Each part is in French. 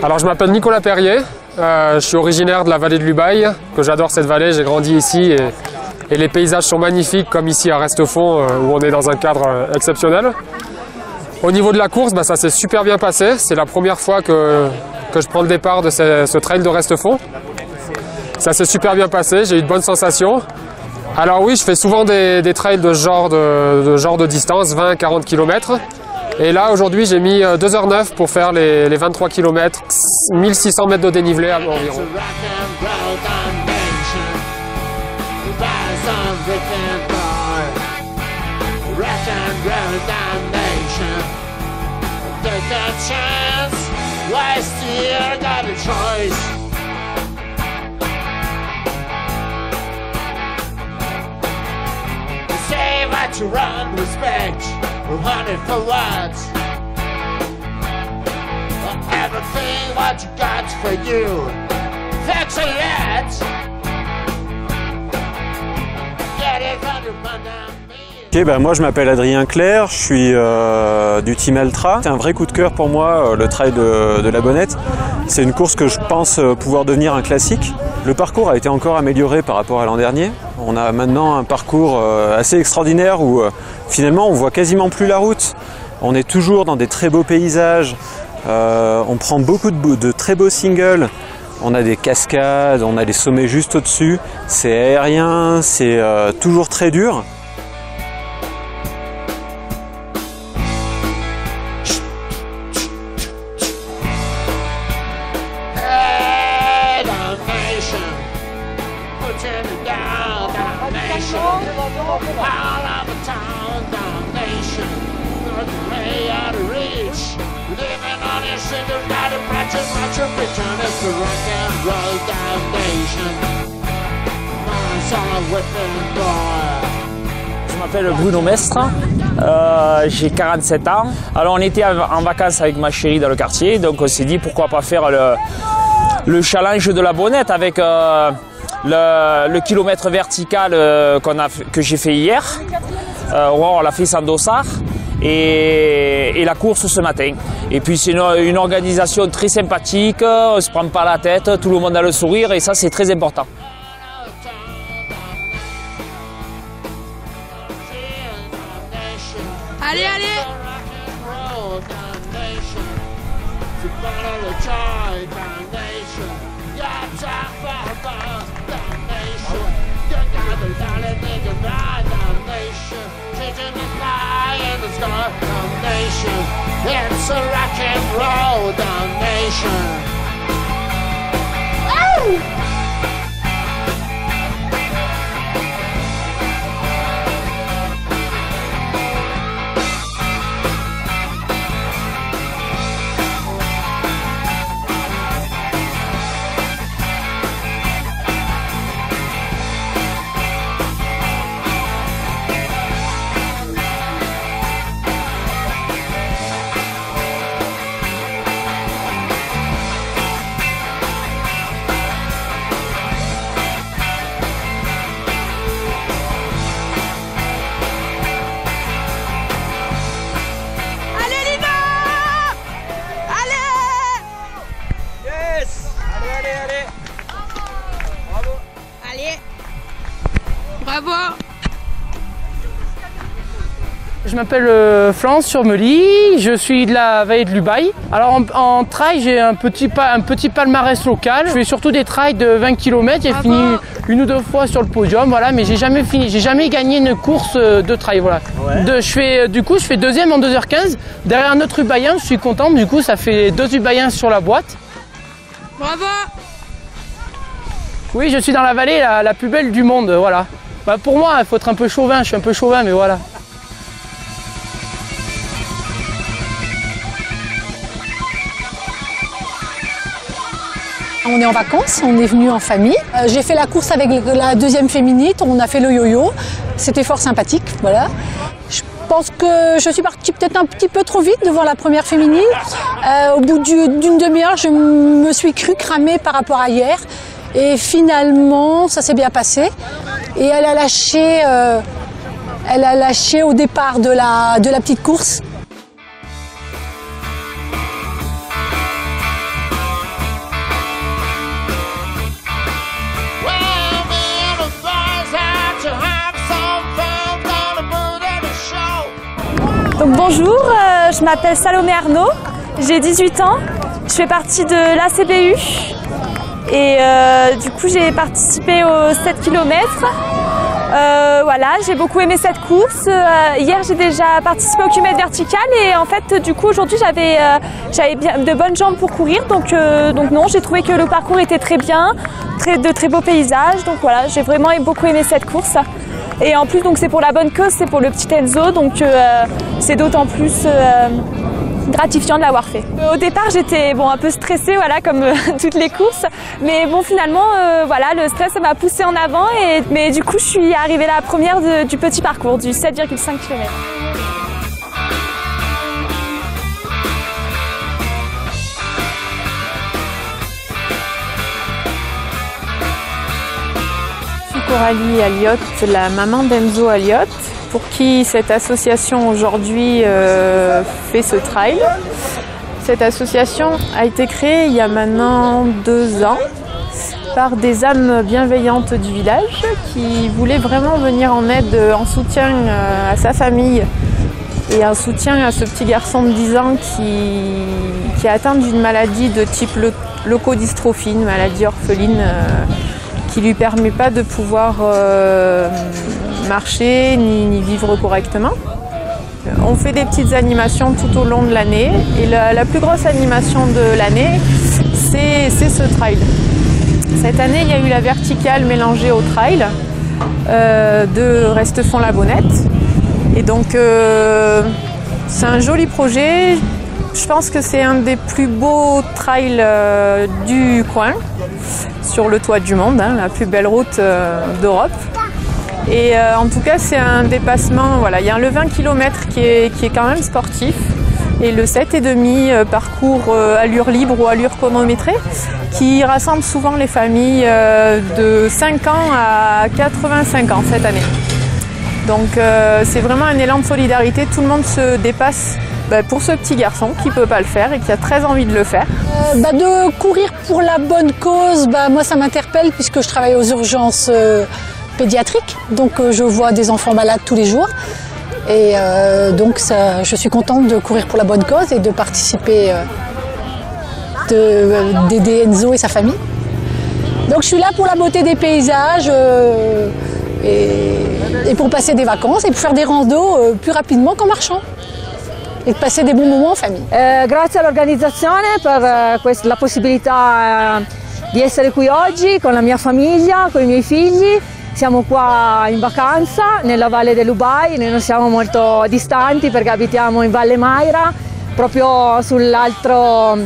Alors je m'appelle Nicolas Perrier, je suis originaire de la vallée de l'Ubaye, que j'adore cette vallée, j'ai grandi ici et les paysages sont magnifiques comme ici à Restefond où on est dans un cadre exceptionnel. Au niveau de la course, ça s'est super bien passé, c'est la première fois que je prends le départ de ce trail de Restefond. Ça s'est super bien passé, j'ai eu de bonnes sensations. Alors oui, je fais souvent des trails de genre de distance, 20-40 km. Et là, aujourd'hui, j'ai mis 2h09 pour faire les 23 km, 1600 mètres de dénivelé environ. To run, respect, run it for what? Everything what you got for you, that's a lot. Get it on your mind. Ok, moi je m'appelle Adrien Clerc, je suis du Team Altra. C'est un vrai coup de cœur pour moi, le trail de la Bonnette. C'est une course que je pense pouvoir devenir un classique. Le parcours a été encore amélioré par rapport à l'an dernier. On a maintenant un parcours assez extraordinaire où finalement on voit quasiment plus la route. On est toujours dans des très beaux paysages, on prend beaucoup de très beaux singles. On a des cascades, on a les sommets juste au-dessus. C'est aérien, c'est toujours très dur. Je m'appelle Bruno Mestre, j'ai 47 ans. Alors on était en vacances avec ma chérie dans le quartier, donc on s'est dit pourquoi pas faire le challenge de la Bonnette avec le kilomètre vertical que j'ai fait hier. On l'a fait sans dossard. Et la course ce matin. Et puis c'est une organisation très sympathique, on ne se prend pas la tête, tout le monde a le sourire et ça c'est très important. Allez, allez! It's a rock and roll damnation. Oh! Bravo! Je m'appelle Florence Surmely, je suis de la vallée de l'Ubaye. Alors en trail, j'ai un petit palmarès local. Je fais surtout des trails de 20 km. J'ai fini une ou deux fois sur le podium, voilà, mais j'ai jamais gagné une course de trail. Voilà. Ouais. Je fais deuxième en 2h15. Derrière un autre Ubayen, je suis contente. Du coup, ça fait 2 Ubayens sur la boîte. Bravo! Oui, je suis dans la vallée la plus belle du monde, voilà. Pour moi, il faut être un peu chauvin, je suis un peu chauvin, mais voilà. On est en vacances, on est venu en famille. J'ai fait la course avec la deuxième féminite, on a fait le yo-yo. C'était fort sympathique, voilà. Je pense que je suis partie peut-être un petit peu trop vite devant la première féminine. Au bout d'une demi-heure, je me suis crue cramée par rapport à hier. Et finalement, ça s'est bien passé. Et elle a lâché au départ de la petite course. Donc bonjour, je m'appelle Salomé Arnaud, j'ai 18 ans, je fais partie de l'ACBU et du coup j'ai participé aux 7 km. Voilà, j'ai beaucoup aimé cette course. Hier j'ai déjà participé au kilomètre vertical et en fait du coup aujourd'hui j'avais bien de bonnes jambes pour courir, donc non, j'ai trouvé que le parcours était très bien, de très beaux paysages, donc voilà, j'ai vraiment beaucoup aimé cette course. Et en plus donc c'est pour la bonne cause, c'est pour le petit Enzo, donc c'est d'autant plus gratifiant de l'avoir fait. Au départ j'étais un peu stressée, voilà, comme toutes les courses, mais bon finalement voilà, le stress m'a poussée en avant, mais du coup je suis arrivée la première du petit parcours, du 7,5 km. Coralie Alliot, la maman d'Enzo Alliot, pour qui cette association aujourd'hui fait ce trail. Cette association a été créée il y a maintenant 2 ans par des âmes bienveillantes du village qui voulaient vraiment venir en aide, en soutien à sa famille et en soutien à ce petit garçon de 10 ans qui est atteint d'une maladie de type leucodystrophie, une maladie orpheline qui ne lui permet pas de pouvoir marcher ni vivre correctement. On fait des petites animations tout au long de l'année et la plus grosse animation de l'année, c'est ce trail. Cette année, il y a eu la verticale mélangée au trail de Restefond-la-Bonnette. Et donc, c'est un joli projet. Je pense que c'est un des plus beaux trails du coin, sur le toit du monde, hein, la plus belle route d'Europe. Et en tout cas, c'est un dépassement. Voilà, il y a le 20 km qui est quand même sportif, et le 7,5 parcours allure libre ou allure chronométrée, qui rassemble souvent les familles de 5 ans à 85 ans cette année. Donc c'est vraiment un élan de solidarité, tout le monde se dépasse pour ce petit garçon qui ne peut pas le faire et qui a très envie de le faire. De courir pour la bonne cause, moi ça m'interpelle puisque je travaille aux urgences pédiatriques, donc je vois des enfants malades tous les jours. Et donc je suis contente de courir pour la bonne cause et de participer, d'aider Enzo et sa famille. Donc je suis là pour la beauté des paysages et pour passer des vacances et pour faire des randos plus rapidement qu'en marchant. E passare dei buoni momenti in famiglia. Grazie all'organizzazione per la possibilità di essere qui oggi con la mia famiglia, con i miei figli. Siamo qua in vacanza nella Valle dell'Ubaye, noi non siamo molto distanti perché abitiamo in Valle Maira, proprio sull'altro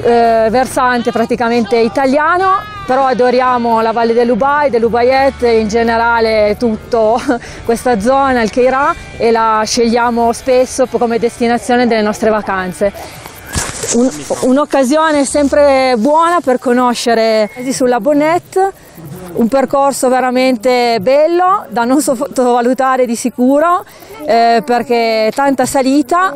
versante praticamente italiano, però adoriamo la Valle dell'Ubaye, dell'Ubayette e in generale tutta questa zona, il Cheira, e la scegliamo spesso come destinazione delle nostre vacanze. Un'occasione sempre buona per conoscere sulla Bonnette, un percorso veramente bello, da non sottovalutare di sicuro, perché tanta salita,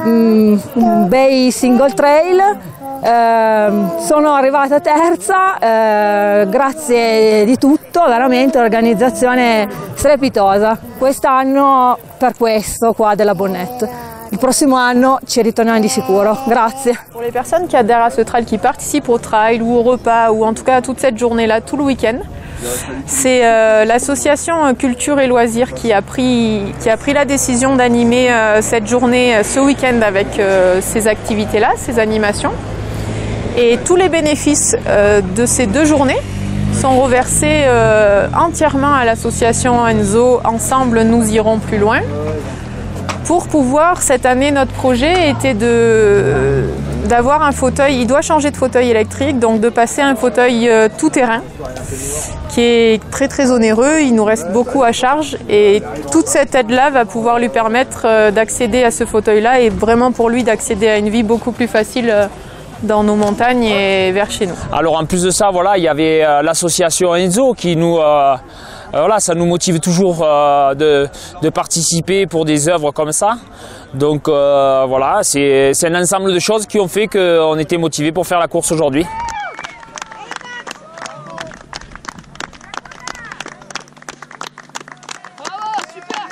bei single trail. Sono arrivata terza, grazie di tutto, veramente un'organizzazione strepitosa. Quest'anno per questo qua della Bonnette. Il prossimo anno ci ritorniamo di sicuro. Grazie. Pour les personnes qui adhèrent à ce trail, qui participent au trail ou au repas, ou en tout cas à toute cette journée-là, tout le week-end, c'est l'association Culture et Loisirs qui a pris la décision d'animer cette journée, ce week-end avec ces activités-là, ces animations. Et tous les bénéfices de ces 2 journées sont reversés entièrement à l'association Enzo. Ensemble, nous irons plus loin. Pour pouvoir, cette année, notre projet était d'avoir un fauteuil, il doit changer de fauteuil électrique, donc de passer à un fauteuil tout-terrain, qui est très très onéreux, il nous reste beaucoup à charge, et toute cette aide-là va pouvoir lui permettre d'accéder à ce fauteuil-là, et vraiment pour lui d'accéder à une vie beaucoup plus facile dans nos montagnes et vers chez nous. Alors en plus de ça, voilà, il y avait l'association Enzo qui nous... voilà, ça nous motive toujours de participer pour des œuvres comme ça. Donc voilà, c'est un ensemble de choses qui ont fait qu'on était motivés pour faire la course aujourd'hui. Bravo, super!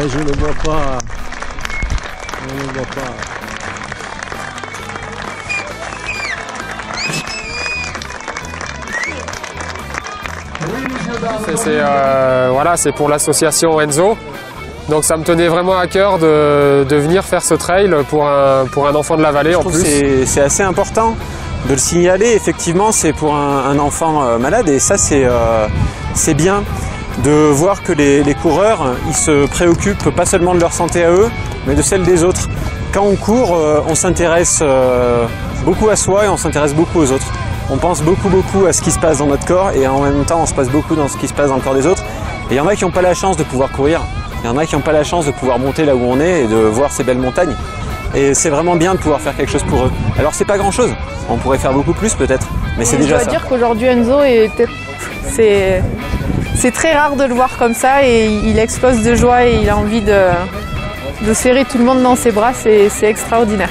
je ne vois pas. Je ne vois pas. C'est pour l'association Enzo. Donc ça me tenait vraiment à cœur de venir faire ce trail pour un enfant de la vallée en plus. C'est assez important de le signaler. Effectivement, c'est pour un enfant malade et ça c'est bien de voir que les coureurs ils se préoccupent pas seulement de leur santé à eux, mais de celle des autres. Quand on court, on s'intéresse beaucoup à soi et on s'intéresse beaucoup aux autres. On pense beaucoup à ce qui se passe dans notre corps et en même temps on se passe beaucoup dans ce qui se passe dans le corps des autres. Et il y en a qui n'ont pas la chance de pouvoir courir, il y en a qui n'ont pas la chance de pouvoir monter là où on est et de voir ces belles montagnes. Et c'est vraiment bien de pouvoir faire quelque chose pour eux. Alors c'est pas grand chose, on pourrait faire beaucoup plus peut-être, mais c'est déjà ça. Je dois dire qu'aujourd'hui Enzo c'est très rare de le voir comme ça et il explose de joie et il a envie de serrer tout le monde dans ses bras, c'est extraordinaire.